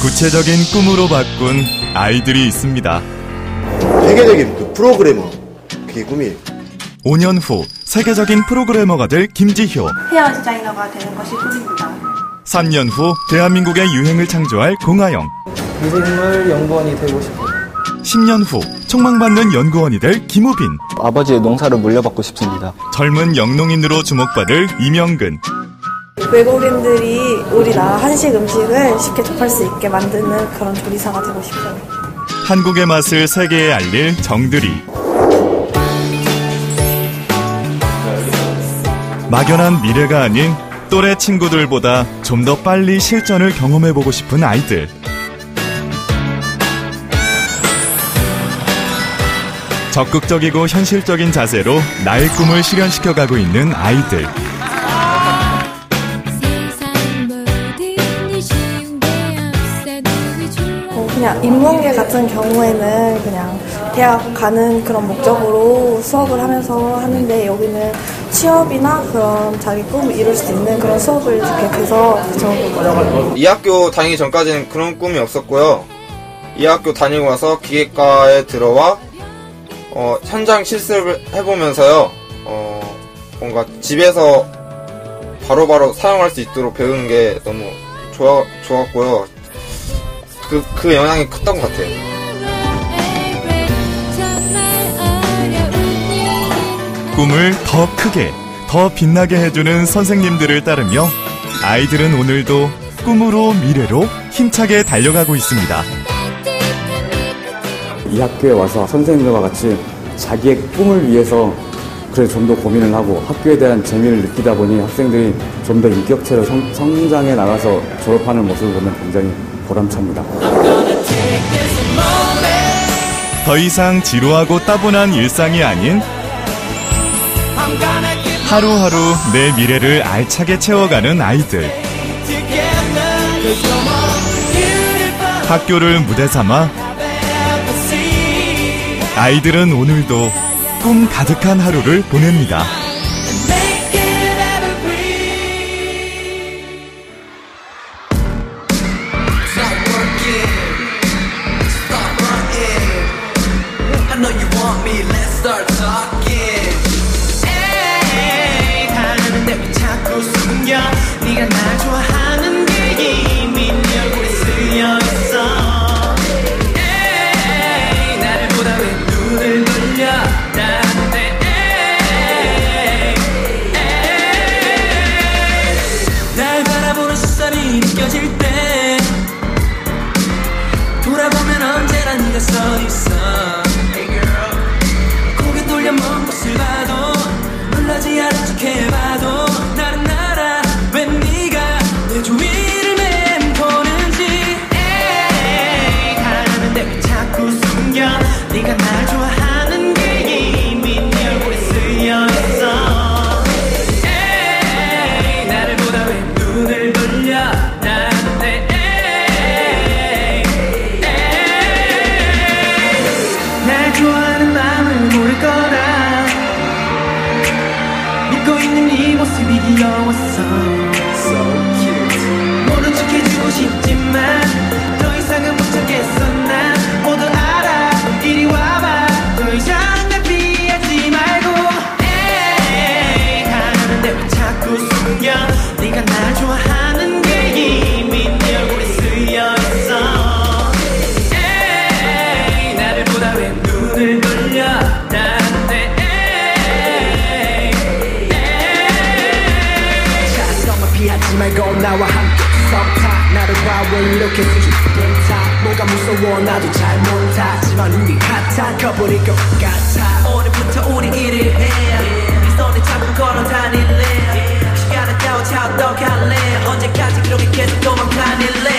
구체적인 꿈으로 바꾼 아이들이 있습니다. 세계적인 그 프로그래머, 그게 꿈이에요. 5년 후 세계적인 프로그래머가 될 김지효. 헤어 디자이너가 되는 것이 꿈입니다. 3년 후 대한민국의 유행을 창조할 공하영. 미생물 연구원이 되고 싶어요. 10년 후 촉망받는 연구원이 될 김우빈. 아버지의 농사를 물려받고 싶습니다. 젊은 영농인으로 주목받을 이명근. 외국인들이 우리나라 한식 음식을 쉽게 접할 수 있게 만드는 그런 조리사가 되고 싶어요. 한국의 맛을 세계에 알릴 정들이. 막연한 미래가 아닌 또래 친구들보다 좀 더 빨리 실전을 경험해보고 싶은 아이들. 적극적이고 현실적인 자세로 나의 꿈을 실현시켜가고 있는 아이들. 그냥 인문계 같은 경우에는 그냥 대학 가는 그런 목적으로 수업을 하면서 하는데, 여기는 취업이나 그런 자기 꿈을 이룰 수 있는 그런 수업을 듣게 돼서 이 학교 다니기 전까지는 그런 꿈이 없었고요. 이 학교 다니고 와서 기계과에 들어와 현장 실습을 해보면서요, 뭔가 집에서 바로바로 사용할 수 있도록 배우는 게 너무 좋았고요. 그 영향이 컸던 것 같아요. 꿈을 더 크게, 더 빛나게 해주는 선생님들을 따르며 아이들은 오늘도 꿈으로 미래로 힘차게 달려가고 있습니다. 이 학교에 와서 선생님들과 같이 자기의 꿈을 위해서 좀 더 고민을 하고 학교에 대한 재미를 느끼다 보니 학생들이 좀 더 인격체로 성장해 나가서 졸업하는 모습을 보면 굉장히 보람찹니다. 더 이상 지루하고 따분한 일상이 아닌 하루하루 내 미래를 알차게 채워가는 아이들. 학교를 무대 삼아 아이들은 오늘도 꿈 가득한 하루를 보냅니다. 네가 날 좋아하는 게 이미 네 얼굴에 쓰여있어. 나를 보다 왜 눈을 돌려 나한테. 날 바라보는 시선이 느껴질 때 돌아보면 언제나 네가 서있어. 고개 돌려 먼 곳을 봐도 놀라지 않은 척 해봐도 나는 나라. 왜 네가 내 주위를 맴도는지. 하는데 왜 자꾸 숨겨. 네가 날 좋아하는 게 이미 네 얼굴에 쓰여있어. 나를 보다 왜 눈을 돌려 나한테. 날 좋아하는 마음을 모를 거라 믿고 있는 네 모습이 귀여웠어. 모른 척 해주고 싶지만 더 이상은 못 참겠어. 난 모두 알아. 이리 와봐. 더 이상 날 피하지 말고. 하는데 왜 자꾸 숨겨. 네가 날 좋아하는 게 이미 네 얼굴에 쓰여있어. 나를 보다 왜 눈을 돌려 나한테. 피하지 말고 나와 함께 썸타. 나를 봐 왜 이렇게 수줍은 타. 뭐가 무서워 나도 잘 못하지만 우리 같아 커버릴 것 같아 오늘부터 우리 일을 해 네 손에 잡고 걸어 다닐래 시간은 따위 차도 갈래 언제까지 그렇게 계속 도망다닐래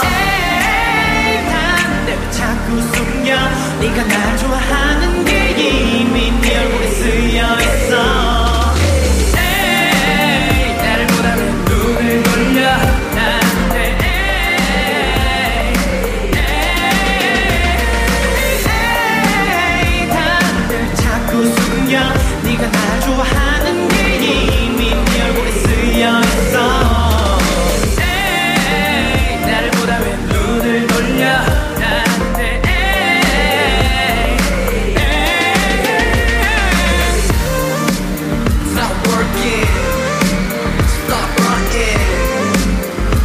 에이 난 내가 자꾸 숨겨 네가 날 좋아하는 게 이미 네 얼굴에 쓰여있어 눈을 돌려 나한테 다들 자꾸 숨겨 네가 날 좋아하는 게 이미 네 얼굴에 쓰여있어 나를 보다 왜 눈을 돌려 나한테 Stop working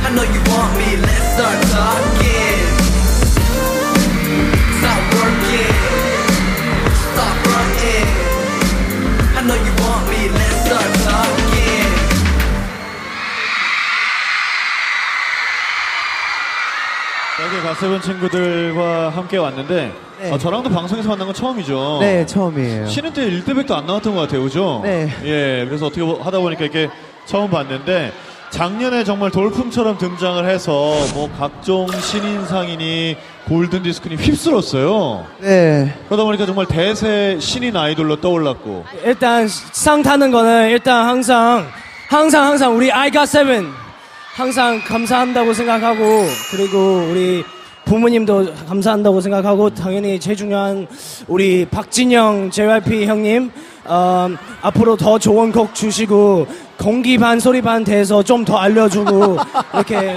I know you want me, let's start talking. Stop working, stop running. I know you want me, let's start talking. 여기 가세븐 친구들과 함께 왔는데 네. 저랑도 방송에서 만난 건 처음이죠. 네, 처음이에요. 쉬는 때 1대100도 안 나왔던 것 같아요, 그죠? 네. 예, 그래서 어떻게 하다 보니까 이렇게 처음 봤는데 작년에 정말 돌풍처럼 등장을 해서 뭐 각종 신인상이니 골든디스크니 휩쓸었어요. 네. 그러다 보니까 정말 대세 신인 아이돌로 떠올랐고. 일단 상 타는 거는 일단 항상 우리 I got seven 항상 감사한다고 생각하고 그리고 우리 부모님도 감사한다고 생각하고 당연히 제일 중요한 우리 박진영 JYP 형님 앞으로 더 좋은 곡 주시고 공기 반 소리 반 돼서 좀 더 알려주고 이렇게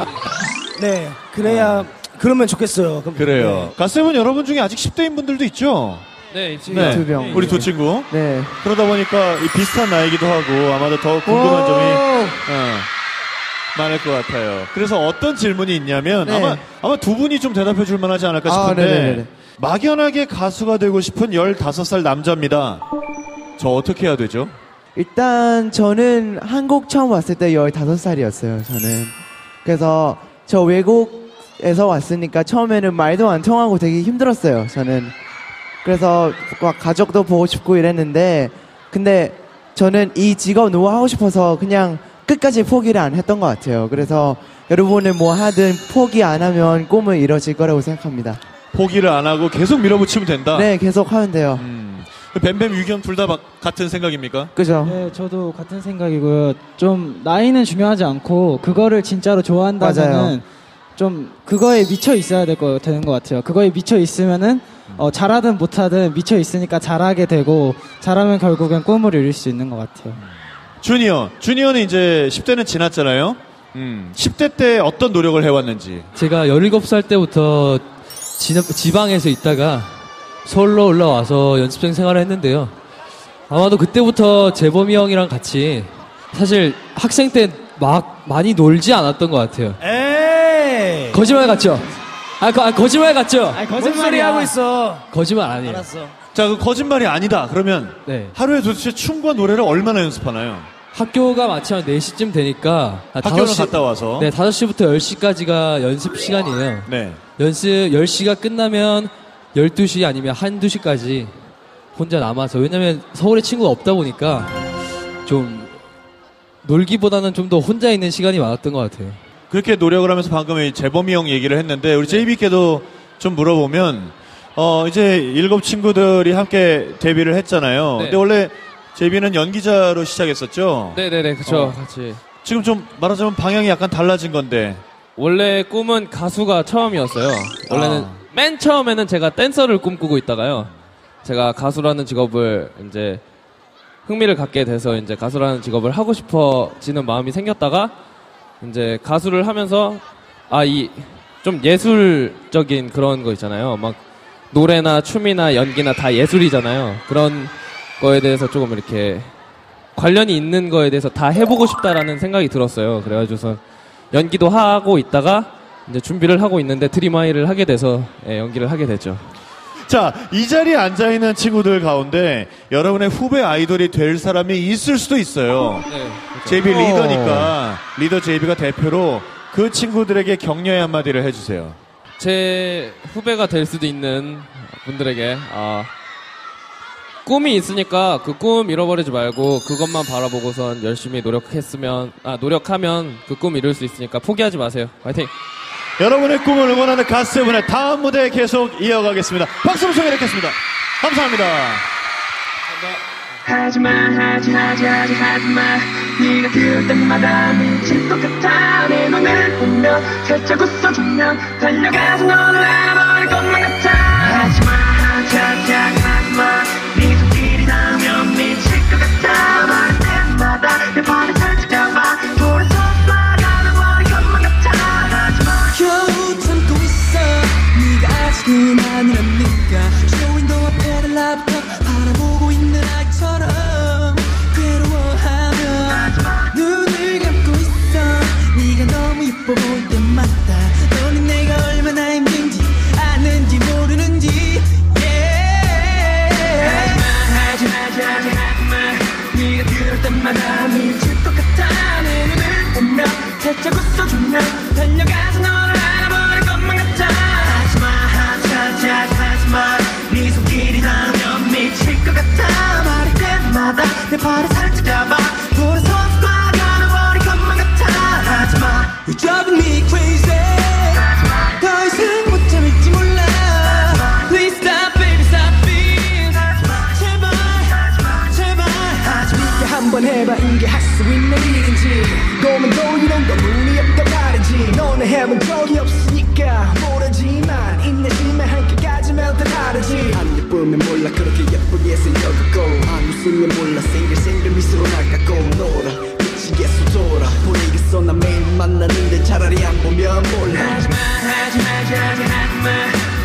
네 그래야 그러면 좋겠어요. 그래요. 네. 가세븐 여러분 중에 아직 10대인 분들도 있죠? 네, 있지. 네. 두 명. 우리 두 친구. 네. 그러다 보니까 이 비슷한 나이기도 하고 아마도 더 궁금한 점이 많을 것 같아요. 그래서 어떤 질문이 있냐면 네. 아마 두 분이 좀 대답해 줄 만하지 않을까 싶은데 네네네. 막연하게 가수가 되고 싶은 15살 남자입니다. 저 어떻게 해야 되죠? 일단 저는 한국 처음 왔을 때 15살이었어요. 저는. 그래서 저 외국에서 왔으니까 처음에는 말도 안 통하고 되게 힘들었어요. 저는. 그래서 막 가족도 보고 싶고 이랬는데 근데 저는 이 직업 너무 하고 싶어서 그냥 끝까지 포기를 안 했던 것 같아요. 그래서 여러분은 뭐 하든 포기 안 하면 꿈은 이뤄질 거라고 생각합니다. 포기를 안 하고 계속 밀어붙이면 된다? 네, 계속 하면 돼요. 뱀뱀 유경 둘 다 같은 생각입니까? 그죠? 네, 저도 같은 생각이고요. 좀 나이는 중요하지 않고 그거를 진짜로 좋아한다면은 좀 그거에 미쳐 있어야 되는 것 같아요. 그거에 미쳐 있으면은 잘하든 못하든 미쳐 있으니까 잘하게 되고 잘하면 결국엔 꿈을 이룰 수 있는 것 같아요. 주니어는 이제 10대는 지났잖아요. 10대 때 어떤 노력을 해왔는지. 제가 17살 때부터 지방에서 있다가 서울로 올라와서 연습생 생활을 했는데요. 아마도 그때부터 재범이 형이랑 같이 사실 학생 때 막 많이 놀지 않았던 것 같아요. 에이 거짓말 같죠? 거짓말 같죠? 거짓말이 하고 있어. 거짓말 아니에요. 알았어. 자, 그 거짓말이 아니다. 그러면 네. 하루에 도대체 춤과 노래를 얼마나 연습하나요? 학교가 마치 한 4시쯤 되니까 학교를 갔다 와서 네, 5시부터 10시까지가 연습 시간이에요. 네. 연습 10시가 끝나면 12시 아니면 1-2시까지 혼자 남아서 왜냐면 서울에 친구가 없다 보니까 좀 놀기보다는 좀 더 혼자 있는 시간이 많았던 것 같아요. 그렇게 노력을 하면서 방금 재범이 형 얘기를 했는데 우리 JB께도 좀 물어보면 이제 7 친구들이 함께 데뷔를 했잖아요. 네. 근데 원래 JB는 연기자로 시작했었죠? 네네네, 그쵸. 같이. 지금 좀 말하자면 방향이 약간 달라진 건데. 원래 꿈은 가수가 처음이었어요. 원래는 맨 처음에는 제가 댄서를 꿈꾸고 있다가요. 제가 가수라는 직업을 이제 흥미를 갖게 돼서 이제 가수라는 직업을 하고 싶어지는 마음이 생겼다가 이제 가수를 하면서 이 좀 예술적인 그런 거 있잖아요. 막 노래나 춤이나 연기나 다 예술이잖아요. 그런 거에 대해서 조금 이렇게 관련이 있는 거에 대해서 다 해보고 싶다라는 생각이 들었어요. 그래가지고서 연기도 하고 있다가 이제 준비를 하고 있는데 드림하이를 하게 돼서 연기를 하게 됐죠. 자, 이 자리에 앉아있는 친구들 가운데 여러분의 후배 아이돌이 될 사람이 있을 수도 있어요. 네, 그렇죠. JB 리더니까 리더 JB가 대표로 그 친구들에게 격려의 한마디를 해주세요. 제 후배가 될 수도 있는 분들에게 꿈이 있으니까 그 꿈 잃어버리지 말고 그것만 바라보고선 열심히 노력하면 그 꿈 이룰 수 있으니까 포기하지 마세요. 화이팅! 여러분의 꿈을 응원하는 갓세븐의 다음 무대 계속 이어가겠습니다. 박수로 소개하겠습니다. 감사합니다. 하지마 네가 그럴 때마다 미칠 것 같아. 내 눈을 보며 살짝 웃어주면 달려가서 너를 알아버릴 것만 같아. 하지마 네 손길이 닿으면 미칠 것 같아. 말할 때마다 내 발을 살짝 잡아 돌아서 쏴가는 것만 같아. 하지마 겨우 참고 있어 네가 아직은 아니랍니까. 쇼윈도 앞에 달라붙어 바라보고 있는 아이처럼 괴로워하며 눈을 감고 있어. 네가 너무 예뻐 보일 때마다 너는 내가 얼마나 힘든지 아는지 모르는지. 하지마 네가 그럴 때마다 미칠 것 같아. 내 눈을 보며 살짝 웃어주면 달려가서 너를 알아버릴 것만 같아. 하지마 네 손길이 닿으면 미칠 것 같아. 말할 때마다 내 발을 살짝 잡아 돌아서 쏴가는 것만 같아. 하지마 You're driving me crazy. 더 이상 못 참을지 몰라. Please stop baby stop it. 제발 네가 한번 해봐. 이게 할 수 있는 일인지. 고민도 이런 건 운이 없단 말이지. 너는 해본 적이 없으니까 모르지만 인내심에 한계까지면 다 다르지. 안 예쁘면 몰라 그렇게 예쁘게 생겨갖고 안 웃으면 몰라 생글생글 미소로 나가고 놀아 미치겠어 돌아 보이겠어 나 매일 만나는데 차라리 안 보면 몰라. 하지마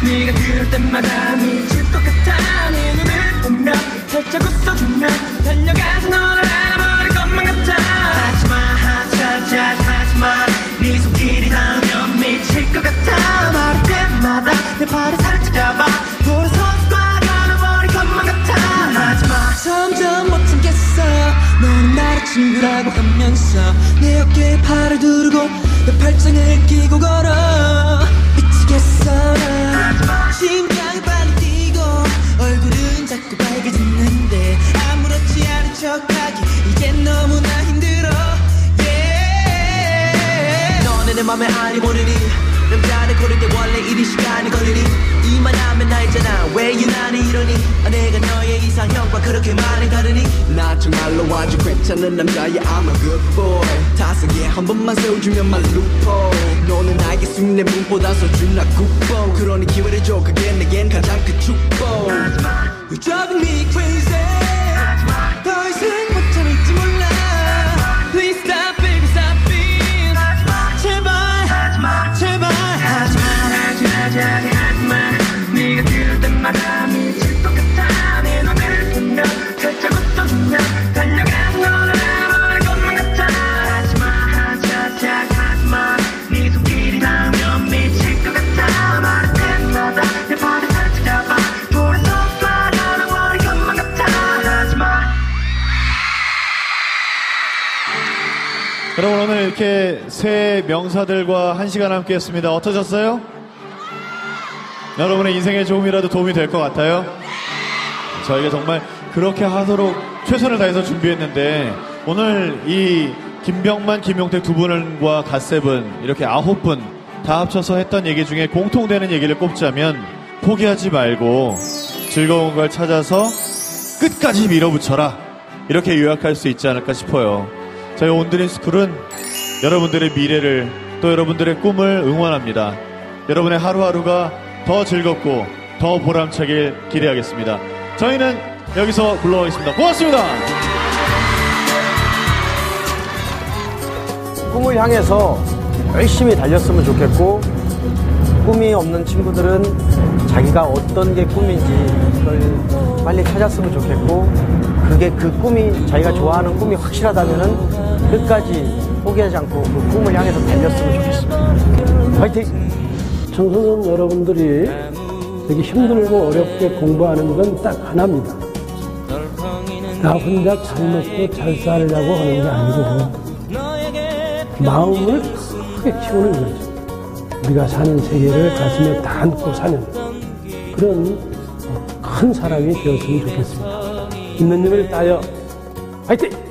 네가 그럴 때마다 미칠 것 같아. 내 눈을 보며 살짝 웃어주면 달려가서 너를 알아버릴 것만 같아. 하지마 네 손길이 닿으면 미칠 것 같아. 말할 때마다 내 발을 살짝 잡아 돌아서 쏴가는 것만 같아. 하지마 점점 못 참겠어. 너는 나를 친구라고 하면서 내 어깨에 팔을 두르고 내 팔짱을 끼고 걸어 미치겠어. 심장이 빨리 뛰고 얼굴은 자꾸 빨개지는데 아무렇지 않은 척하기 이젠 너무나 힘들어. 너네 내 맘에 아니 모르니 남자를 고를 때 원래 이리 시간이 걸리니 이만하면 나있잖아 왜 유난히 이러니. 내가 너의 이상형과 그렇게 많이 다르니. 나 정말로 아주 괜찮은 남자야 I'm a good boy. 타석에 한 번만 세워주면 말 루포. 너는 나에게 숙내 문보다 소중한 국보. 그러니 기회를 줘 그게 내겐 가장 큰 축복. You're driving me crazy. 더 이상 못 참을지 몰라. Please stop baby stop it. 제발 하지마 네가 그럴 때마다 미칠 것 같아. 내 눈을 보며 살짝 웃어주면 달려가서 너를 알아버릴 것만 같아. 하지마 네 손길이 닿으면 미칠 것 같아. 말할 때마다 내 발을 살짝 잡아 돌아서 쏴가는 것만 같아. 하지마 여러분 오늘 이렇게 새 명사들과 한 시간 함께 했습니다. 어떠셨어요? 여러분의 인생에 조금이라도 도움이 될 것 같아요? 저희가 정말 그렇게 하도록 최선을 다해서 준비했는데 오늘 이 김병만, 김용택 두 분과 갓세븐 이렇게 9분 다 합쳐서 했던 얘기 중에 공통되는 얘기를 꼽자면 포기하지 말고 즐거운 걸 찾아서 끝까지 밀어붙여라 이렇게 요약할 수 있지 않을까 싶어요. 저희 온드림스쿨은 여러분들의 미래를 또 여러분들의 꿈을 응원합니다. 여러분의 하루하루가 더 즐겁고 더 보람차길 기대하겠습니다. 저희는 여기서 물러가겠습니다. 고맙습니다. 꿈을 향해서 열심히 달렸으면 좋겠고 꿈이 없는 친구들은 자기가 어떤 게 꿈인지 그걸 빨리 찾았으면 좋겠고 그게 그 꿈이 자기가 좋아하는 꿈이 확실하다면은 끝까지 포기하지 않고 그 꿈을 향해서 달렸으면 좋겠습니다. 화이팅! 청소년 여러분들이 되게 힘들고 어렵게 공부하는 건 딱 하나입니다. 나 혼자 잘 먹고 잘 살려고 하는 게 아니고 마음을 크게 키우는 거죠. 우리가 사는 세계를 가슴에 다 안고 사는 그런 큰 사람이 되었으면 좋겠습니다. 있는 힘을 다하여 화이팅!